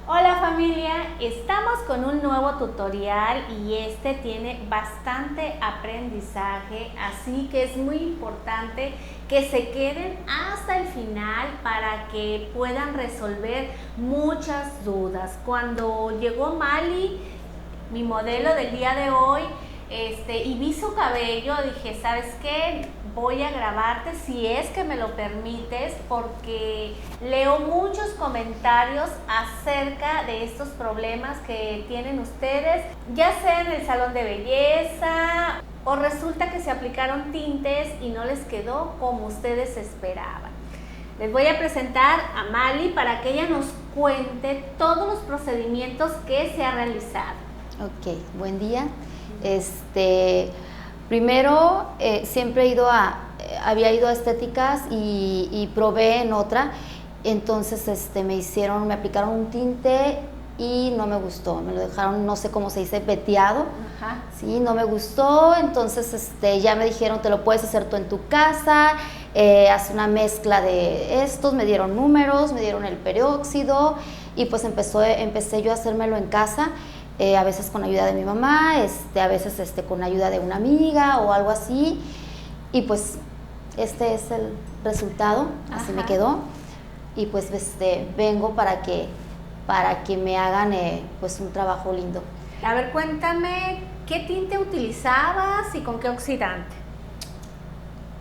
Hola familia, estamos con un nuevo tutorial y este tiene bastante aprendizaje, así que es muy importante que se queden hasta el final para que puedan resolver muchas dudas. Cuando llegó Mali, mi modelo del día de hoy, y vi su cabello, dije, ¿sabes qué? Voy a grabarte si es que me lo permites, porque leo muchos comentarios acerca de estos problemas que tienen ustedes, ya sea en el salón de belleza o resulta que se aplicaron tintes y no les quedó como ustedes esperaban. Les voy a presentar a Mali para que ella nos cuente todos los procedimientos que se ha realizado. Ok, buen día. Primero siempre había ido a estéticas y probé en otra, entonces me aplicaron un tinte y no me gustó, me lo dejaron, no sé cómo se dice, veteado. Ajá. Sí, no me gustó, entonces ya me dijeron, te lo puedes hacer tú en tu casa, haz una mezcla de estos, me dieron números, me dieron el peróxido y pues empecé yo a hacérmelo en casa. A veces con ayuda de mi mamá, a veces con ayuda de una amiga o algo así, y pues este es el resultado. Así me quedó, y pues vengo para que me hagan pues un trabajo lindo. A ver, cuéntame, ¿qué tinte utilizabas y con qué oxidante?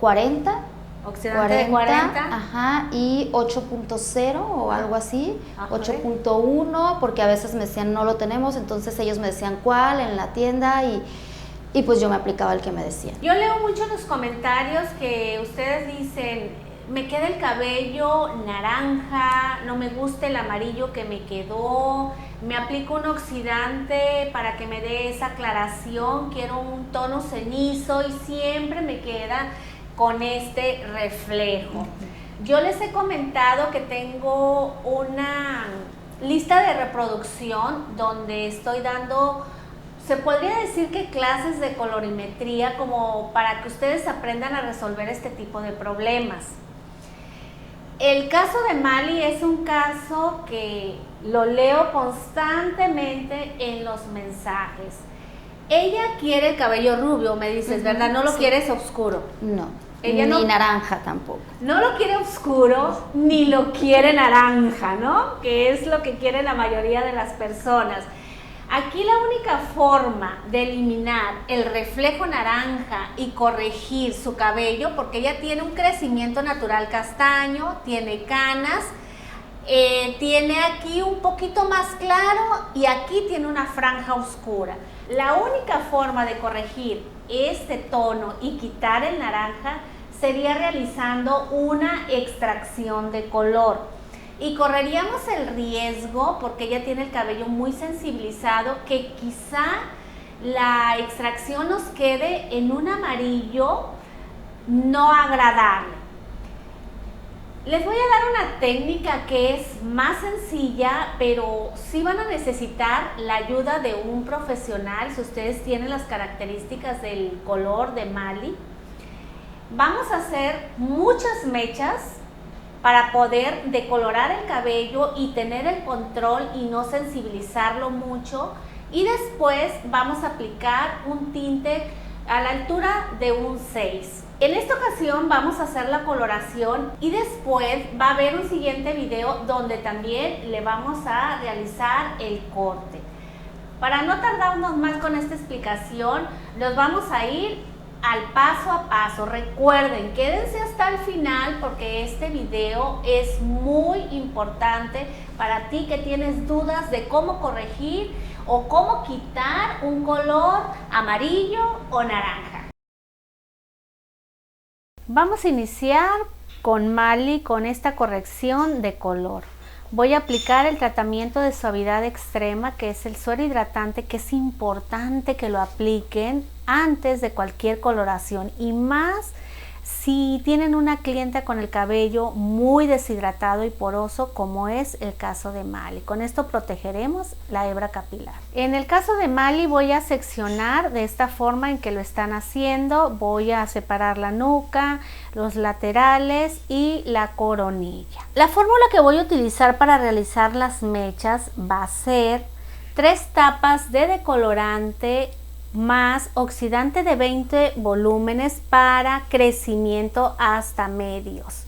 40. Oxidante de 40. Ajá, y 8.0 o algo así, 8.1, porque a veces me decían no lo tenemos, entonces ellos me decían cuál en la tienda y pues yo me aplicaba el que me decían. Yo leo mucho en los comentarios que ustedes dicen, me queda el cabello naranja, no me gusta el amarillo que me quedó, me aplico un oxidante para que me dé esa aclaración, quiero un tono cenizo y siempre me queda con este reflejo. Yo les he comentado que tengo una lista de reproducción donde estoy dando, se podría decir que clases de colorimetría, como para que ustedes aprendan a resolver este tipo de problemas. El caso de Mali es un caso que lo leo constantemente en los mensajes. Ella quiere el cabello rubio, me dices, ¿verdad? No lo quieres oscuro. No, ella ni naranja tampoco. No lo quiere oscuro, ni lo quiere naranja, ¿no? Que es lo que quiere la mayoría de las personas. Aquí la única forma de eliminar el reflejo naranja y corregir su cabello, porque ella tiene un crecimiento natural castaño, tiene canas, tiene aquí un poquito más claro y aquí tiene una franja oscura. La única forma de corregir este tono y quitar el naranja sería realizando una extracción de color. Y correríamos el riesgo, porque ella tiene el cabello muy sensibilizado, que quizá la extracción nos quede en un amarillo no agradable. Les voy a dar una técnica que es más sencilla, pero sí van a necesitar la ayuda de un profesional si ustedes tienen las características del color de Mali. Vamos a hacer muchas mechas para poder decolorar el cabello y tener el control y no sensibilizarlo mucho, y después vamos a aplicar un tinte a la altura de un 6. En esta ocasión vamos a hacer la coloración y después va a haber un siguiente video donde también le vamos a realizar el corte. Para no tardarnos más con esta explicación, nos vamos a ir al paso a paso. Recuerden, quédense hasta el final porque este video es muy importante para ti que tienes dudas de cómo corregir o cómo quitar un color amarillo o naranja. Vamos a iniciar con Mali con esta corrección de color. Voy a aplicar el tratamiento de suavidad extrema, que es el suero hidratante, que es importante que lo apliquen antes de cualquier coloración, y más si tienen una clienta con el cabello muy deshidratado y poroso, como es el caso de Mali. Con esto protegeremos la hebra capilar. En el caso de Mali voy a seccionar de esta forma en que lo están haciendo. Voy a separar la nuca, los laterales y la coronilla. La fórmula que voy a utilizar para realizar las mechas va a ser 3 tapas de decolorante más oxidante de 20 volúmenes para crecimiento hasta medios.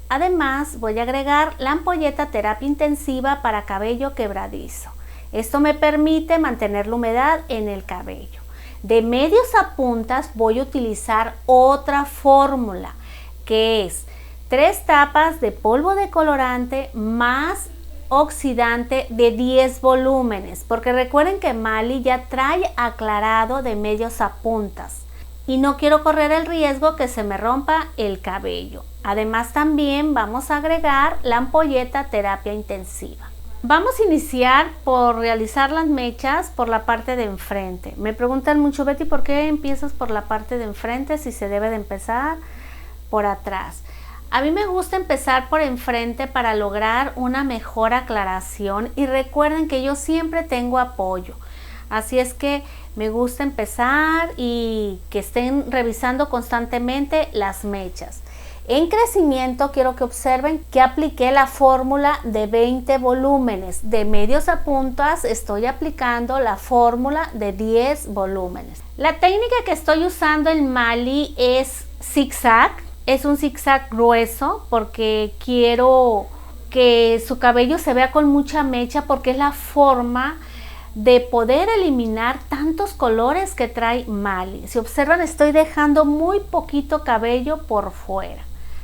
Además voy a agregar la ampolleta terapia intensiva para cabello quebradizo. Esto me permite mantener la humedad en el cabello. De medios a puntas voy a utilizar otra fórmula que es 3 tapas de polvo de colorante más oxidante de 10 volúmenes, porque recuerden que Mali ya trae aclarado de medios a puntas y no quiero correr el riesgo que se me rompa el cabello. Además también vamos a agregar la ampolleta terapia intensiva. Vamos a iniciar por realizar las mechas por la parte de enfrente. Me preguntan mucho, Betty, ¿por qué empiezas por la parte de enfrente si se debe de empezar por atrás? A mí me gusta empezar por enfrente para lograr una mejor aclaración y recuerden que yo siempre tengo apoyo. Así es que me gusta empezar y que estén revisando constantemente las mechas. En crecimiento quiero que observen que apliqué la fórmula de 20 volúmenes. De medios a puntas estoy aplicando la fórmula de 10 volúmenes. La técnica que estoy usando en Mali es zigzag. Es un zigzag grueso porque quiero que su cabello se vea con mucha mecha, porque es la forma de poder eliminar tantos colores que trae Mali. Si observan, estoy dejando muy poquito cabello por fuera.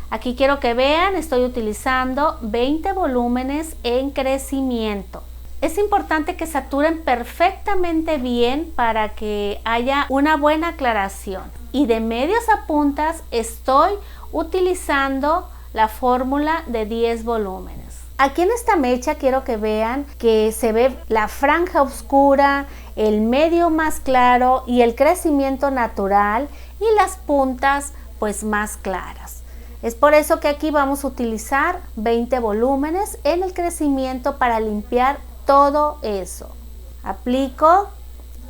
Aquí quiero que vean, estoy utilizando 20 volúmenes en crecimiento. Es importante que saturen perfectamente bien para que haya una buena aclaración. Y de medios a puntas estoy utilizando la fórmula de 10 volúmenes. Aquí en esta mecha quiero que vean que se ve la franja oscura, el medio más claro y el crecimiento natural, y las puntas pues más claras. Es por eso que aquí vamos a utilizar 20 volúmenes en el crecimiento para limpiar todo eso. Aplico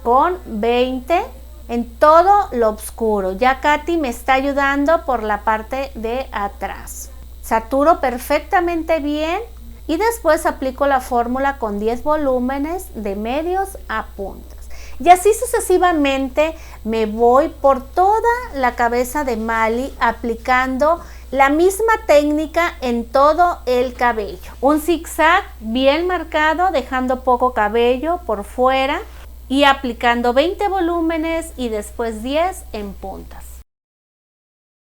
con 20 en todo lo oscuro. Ya Katy me está ayudando por la parte de atrás. Saturo perfectamente bien y después aplico la fórmula con 10 volúmenes de medios a puntas. Y así sucesivamente me voy por toda la cabeza de Mali aplicando la misma técnica en todo el cabello. Un zigzag bien marcado, dejando poco cabello por fuera y aplicando 20 volúmenes y después 10 en puntas.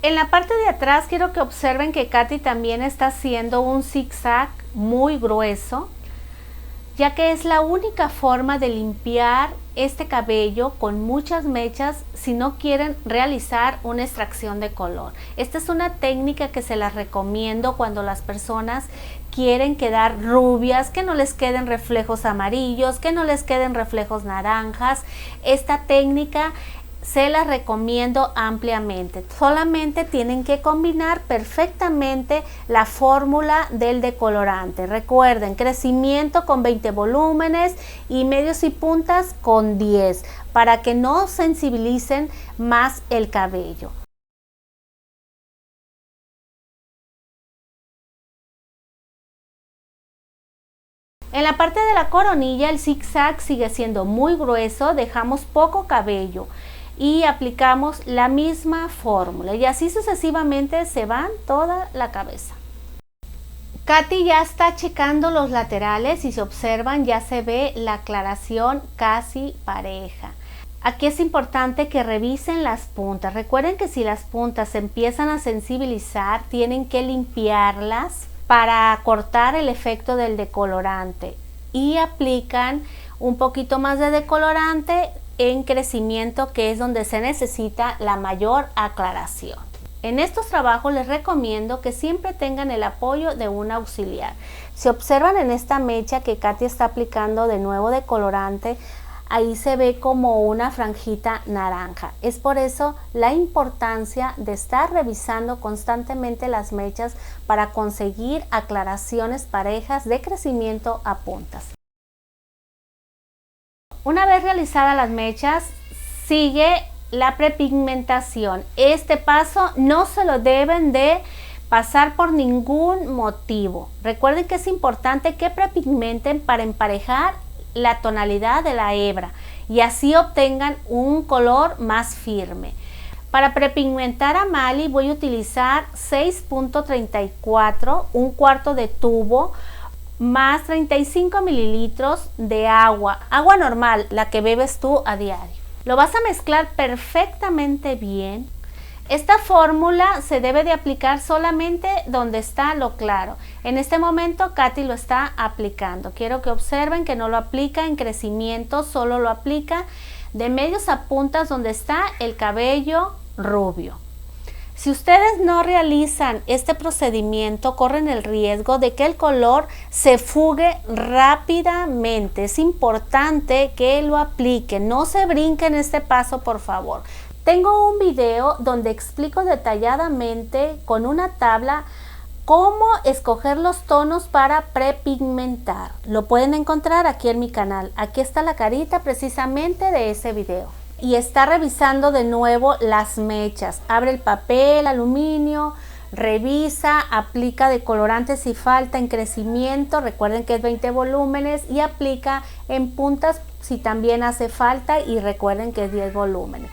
En la parte de atrás quiero que observen que Katy también está haciendo un zigzag muy grueso, ya que es la única forma de limpiar este cabello con muchas mechas si no quieren realizar una extracción de color. Esta es una técnica que se las recomiendo cuando las personas quieren quedar rubias, que no les queden reflejos amarillos, que no les queden reflejos naranjas. Esta técnica se las recomiendo ampliamente. Solamente tienen que combinar perfectamente la fórmula del decolorante. Recuerden, crecimiento con 20 volúmenes y medios y puntas con 10 para que no sensibilicen más el cabello. En la parte de la coronilla el zigzag sigue siendo muy grueso, dejamos poco cabello y aplicamos la misma fórmula y así sucesivamente se van toda la cabeza. Katy ya está checando los laterales y si observan ya se ve la aclaración casi pareja. Aquí es importante que revisen las puntas. Recuerden que si las puntas se empiezan a sensibilizar, tienen que limpiarlas para cortar el efecto del decolorante y aplican un poquito más de decolorante en crecimiento, que es donde se necesita la mayor aclaración. En estos trabajos les recomiendo que siempre tengan el apoyo de un auxiliar. Si observan en esta mecha que Katy está aplicando de nuevo decolorante, ahí se ve como una franjita naranja. Es por eso la importancia de estar revisando constantemente las mechas para conseguir aclaraciones parejas de crecimiento a puntas. Una vez realizadas las mechas, sigue la prepigmentación. Este paso no se lo deben de pasar por ningún motivo. Recuerden que es importante que prepigmenten para emparejar la tonalidad de la hebra y así obtengan un color más firme. Para prepigmentar a Mali voy a utilizar 6.34, un cuarto de tubo, más 35 mililitros de agua normal, la que bebes tú a diario. Lo vas a mezclar perfectamente bien. Esta fórmula se debe de aplicar solamente donde está lo claro. En este momento Katy lo está aplicando. Quiero que observen que no lo aplica en crecimiento, solo lo aplica de medios a puntas donde está el cabello rubio. Si ustedes no realizan este procedimiento, corren el riesgo de que el color se fugue rápidamente. Es importante que lo apliquen, no se brinquen este paso, por favor. Tengo un video donde explico detalladamente con una tabla cómo escoger los tonos para prepigmentar. Lo pueden encontrar aquí en mi canal. Aquí está la carita precisamente de ese video. Y está revisando de nuevo las mechas. Abre el papel aluminio, revisa, aplica decolorante si falta en crecimiento, recuerden que es 20 volúmenes, y aplica en puntas si también hace falta y recuerden que es 10 volúmenes.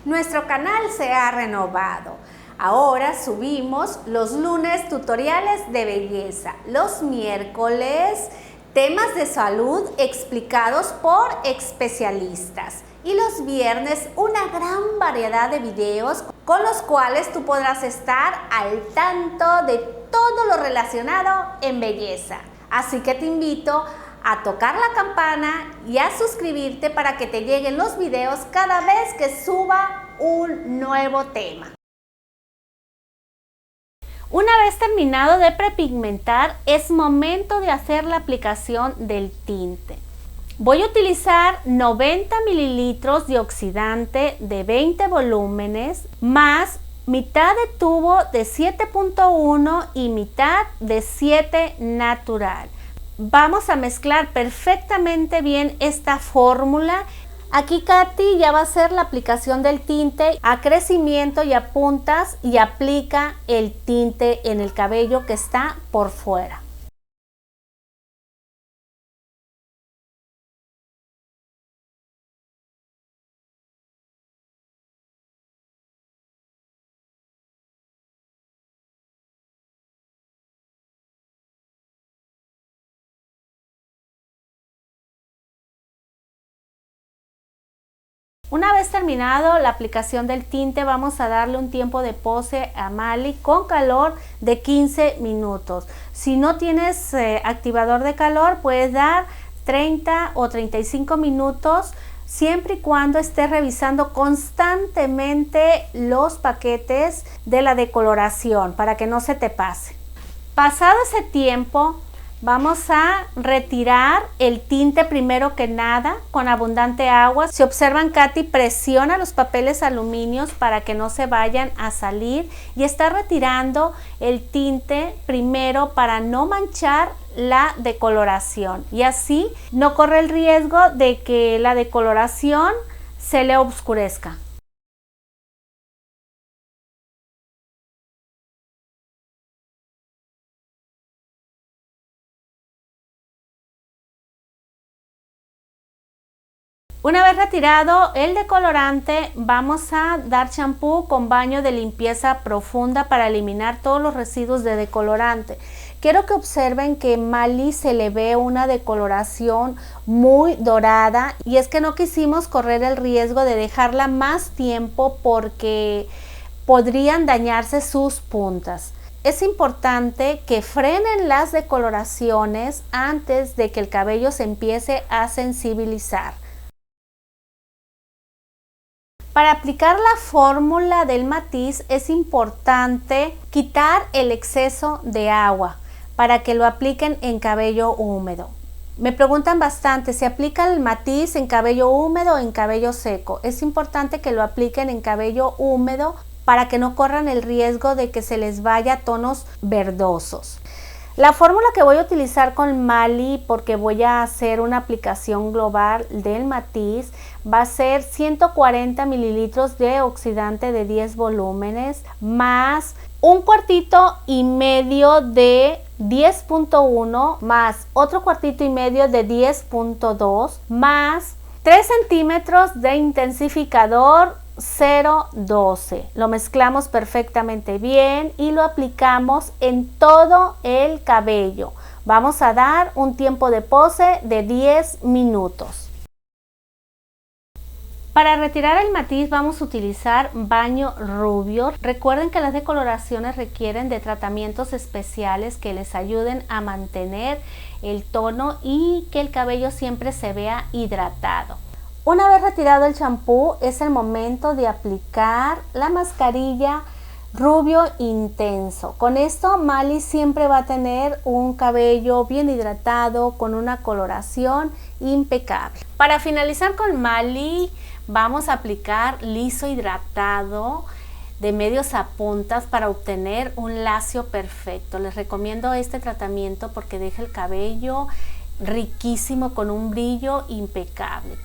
Nuestro canal se ha renovado. Ahora subimos los lunes tutoriales de belleza, los miércoles temas de salud explicados por especialistas y los viernes una gran variedad de videos con los cuales tú podrás estar al tanto de todo lo relacionado en belleza. Así que te invito a tocar la campana y a suscribirte para que te lleguen los videos cada vez que suba un nuevo tema. Una vez terminado de prepigmentar, es momento de hacer la aplicación del tinte. Voy a utilizar 90 mililitros de oxidante de 20 volúmenes más mitad de tubo de 7.1 y mitad de 7 natural. Vamos a mezclar perfectamente bien esta fórmula. Aquí Katy ya va a hacer la aplicación del tinte a crecimiento y a puntas y aplica el tinte en el cabello que está por fuera. Una vez terminado la aplicación del tinte, vamos a darle un tiempo de pose a Mali con calor de 15 minutos. Si no tienes activador de calor, puedes dar 30 o 35 minutos, siempre y cuando estés revisando constantemente los paquetes de la decoloración para que no se te pase. Pasado ese tiempo, vamos a retirar el tinte primero que nada con abundante agua. Si observan, Katy presiona los papeles aluminios para que no se vayan a salir y está retirando el tinte primero para no manchar la decoloración y así no corre el riesgo de que la decoloración se le oscurezca. Una vez retirado el decolorante, vamos a dar champú con baño de limpieza profunda para eliminar todos los residuos de decolorante. Quiero que observen que Mali se le ve una decoloración muy dorada y es que no quisimos correr el riesgo de dejarla más tiempo porque podrían dañarse sus puntas. Es importante que frenen las decoloraciones antes de que el cabello se empiece a sensibilizar. Para aplicar la fórmula del matiz es importante quitar el exceso de agua para que lo apliquen en cabello húmedo. Me preguntan bastante, ¿se aplica el matiz en cabello húmedo o en cabello seco? Es importante que lo apliquen en cabello húmedo para que no corran el riesgo de que se les vaya tonos verdosos. La fórmula que voy a utilizar con Mali, porque voy a hacer una aplicación global del matiz, va a ser 140 mililitros de oxidante de 10 volúmenes más un cuartito y medio de 10.1 más otro cuartito y medio de 10.2 más 3 centímetros de intensificador 0.12. Lo mezclamos perfectamente bien y lo aplicamos en todo el cabello. Vamos a dar un tiempo de pose de 10 minutos. Para retirar el matiz vamos a utilizar baño rubio. Recuerden que las decoloraciones requieren de tratamientos especiales que les ayuden a mantener el tono y que el cabello siempre se vea hidratado. Una vez retirado el champú, es el momento de aplicar la mascarilla rubio intenso. Con esto Mali siempre va a tener un cabello bien hidratado con una coloración impecable. Para finalizar con Mali vamos a aplicar liso hidratado de medios a puntas para obtener un lacio perfecto. Les recomiendo este tratamiento porque deja el cabello riquísimo con un brillo impecable.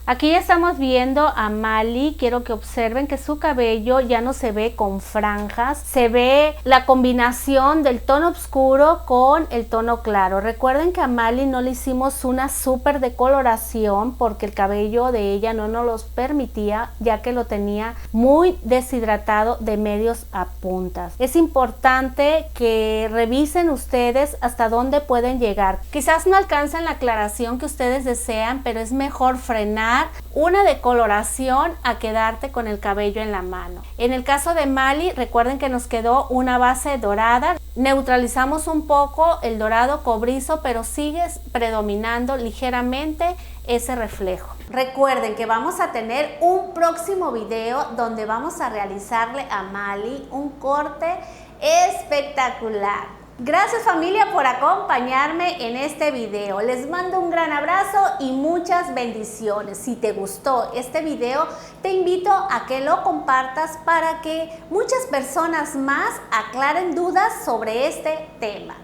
Aquí ya estamos viendo a Mali. Quiero que observen que su cabello ya no se ve con franjas, se ve la combinación del tono oscuro con el tono claro. Recuerden que a Mali no le hicimos una súper decoloración porque el cabello de ella no nos los permitía, ya que lo tenía muy deshidratado de medios a puntas. Es importante que revisen ustedes hasta dónde pueden llegar. Quizás no alcanzan la aclaración que ustedes desean, pero es mejor frenar una decoloración a quedarte con el cabello en la mano. En el caso de Mali, recuerden que nos quedó una base dorada. Neutralizamos un poco el dorado cobrizo, pero sigue predominando ligeramente ese reflejo. Recuerden que vamos a tener un próximo video donde vamos a realizarle a Mali un corte espectacular. Gracias familia por acompañarme en este video. Les mando un gran abrazo y muchas bendiciones. Si te gustó este video, te invito a que lo compartas para que muchas personas más aclaren dudas sobre este tema.